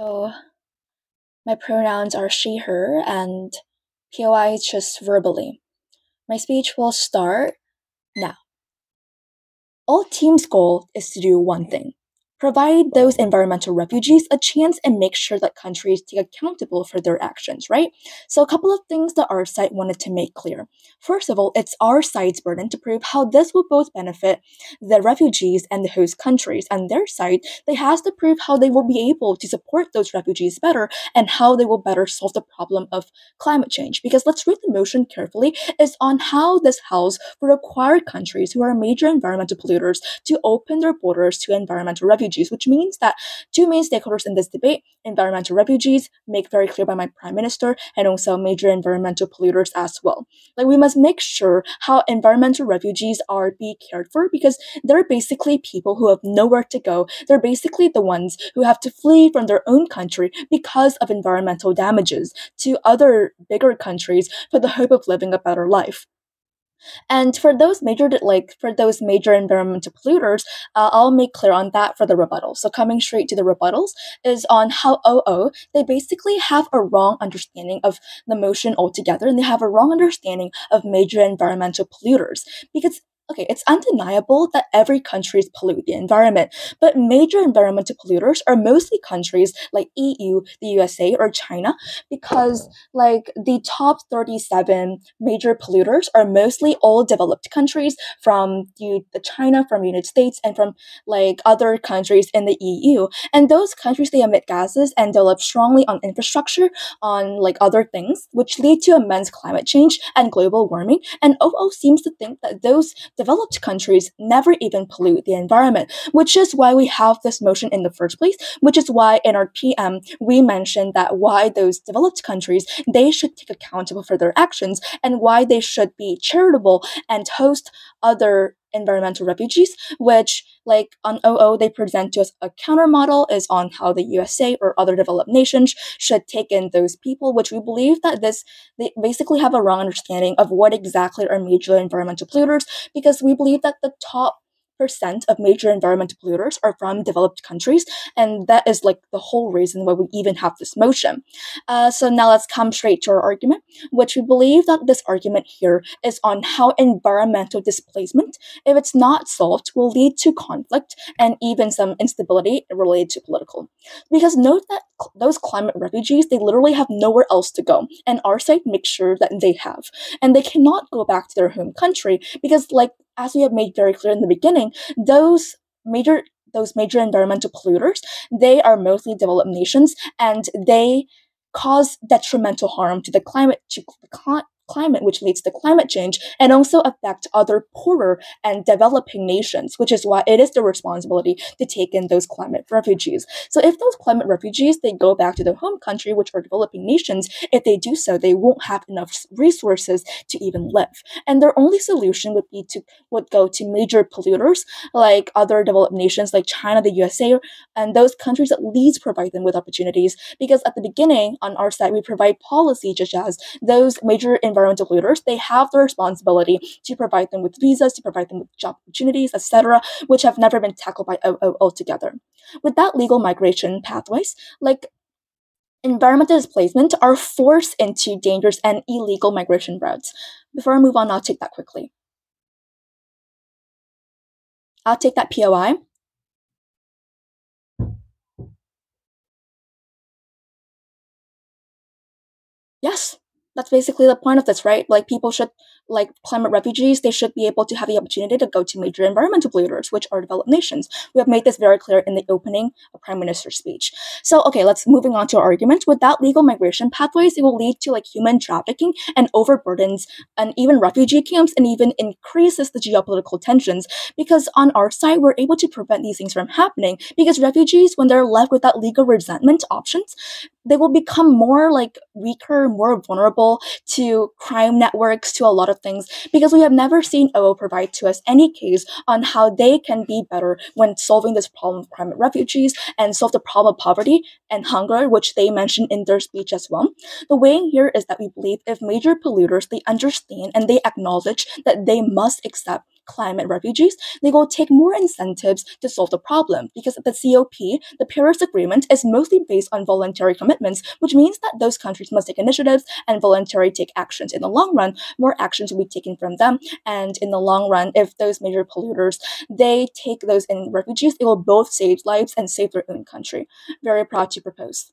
So my pronouns are she, her, and POI is just verbally. My speech will start now. All teams' goal is to do one thing: provide those environmental refugees a chance and make sure that countries take accountable for their actions, right? So, a couple of things that our side wanted to make clear. First of all, it's our side's burden to prove how this will both benefit the refugees and the host countries. And their side, they has to prove how they will be able to support those refugees better and how they will better solve the problem of climate change. Because let's read the motion carefully, is on how this House will require countries who are major environmental polluters to open their borders to environmental refugees, which means that two main stakeholders in this debate, environmental refugees, make very clear by my prime minister, and also major environmental polluters as well. Like, we must make sure how environmental refugees are being cared for, because they're basically people who have nowhere to go. They're basically the ones who have to flee from their own country because of environmental damages to other bigger countries for the hope of living a better life. And for those major environmental polluters, I'll make clear on that for the rebuttal. So coming straight to the rebuttals is on how they basically have a wrong understanding of the motion altogether, and they have a wrong understanding of major environmental polluters. Because okay, it's undeniable that every countries pollute the environment, but major environmental polluters are mostly countries like EU, the USA, or China, because like the top 37 major polluters are mostly all developed countries from the China, from United States, and from like other countries in the EU. And those countries, they emit gases and develop strongly on infrastructure, on like other things, which lead to immense climate change and global warming. And OO seems to think that those developed countries never even pollute the environment, which is why we have this motion in the first place, which is why in our PM we mentioned that why those developed countries, they should take accountable for their actions, and why they should be charitable and host other environmental refugees, which like on OO they present to us a counter model is on how the USA or other developed nations should take in those people, which we believe that they basically have a wrong understanding of what exactly are major environmental polluters, because we believe that the top percent of major environmental polluters are from developed countries, and that is like the whole reason why we even have this motion. So now let's come straight to our argument, which we believe that this argument here is on how environmental displacement, if it's not solved, will lead to conflict and even some instability related to political. Because note that those climate refugees, they literally have nowhere else to go, and our side makes sure that they have, and they cannot go back to their home country because, like as we have made very clear in the beginning, those major environmental polluters, they are mostly developed nations, and they cause detrimental harm to the climate, which leads to climate change, and also affect other poorer and developing nations, which is why it is the responsibility to take in those climate refugees. So if those climate refugees, they go back to their home country, which are developing nations, if they do so, they won't have enough resources to even live. And their only solution would go to major polluters like other developed nations like China, the USA, and those countries at least provide them with opportunities. Because at the beginning, on our side, we provide policy such as those major environmental polluters, they have the responsibility to provide them with visas, to provide them with job opportunities, etc., which have never been tackled by OO altogether. With that legal migration pathways, like environmental displacement, are forced into dangerous and illegal migration routes. Before I move on, I'll take that quickly. I'll take that POI. Yes, that's basically the point of this, right? Like people should, like climate refugees, they should be able to have the opportunity to go to major environmental polluters, which are developed nations. We have made this very clear in the opening of Prime Minister's speech. So, okay, let's moving on to our argument. Without legal migration pathways, it will lead to like human trafficking and overburdens and even refugee camps, and even increases the geopolitical tensions. Because on our side, we're able to prevent these things from happening, because refugees, when they're left without legal resentment options, they will become more like weaker, more vulnerable to crime networks, to a lot of things, because we have never seen OO provide to us any case on how they can be better when solving this problem of climate refugees and solve the problem of poverty and hunger, which they mentioned in their speech as well. The way here is that we believe if major polluters, they understand and they acknowledge that they must accept climate refugees, they will take more incentives to solve the problem because the COP, the Paris Agreement, is mostly based on voluntary commitments, which means that those countries must take initiatives and voluntarily take actions. In the long run, more actions will be taken from them, and in the long run, if those major polluters, they take those in refugees, it will both save lives and save their own country. Very proud to propose.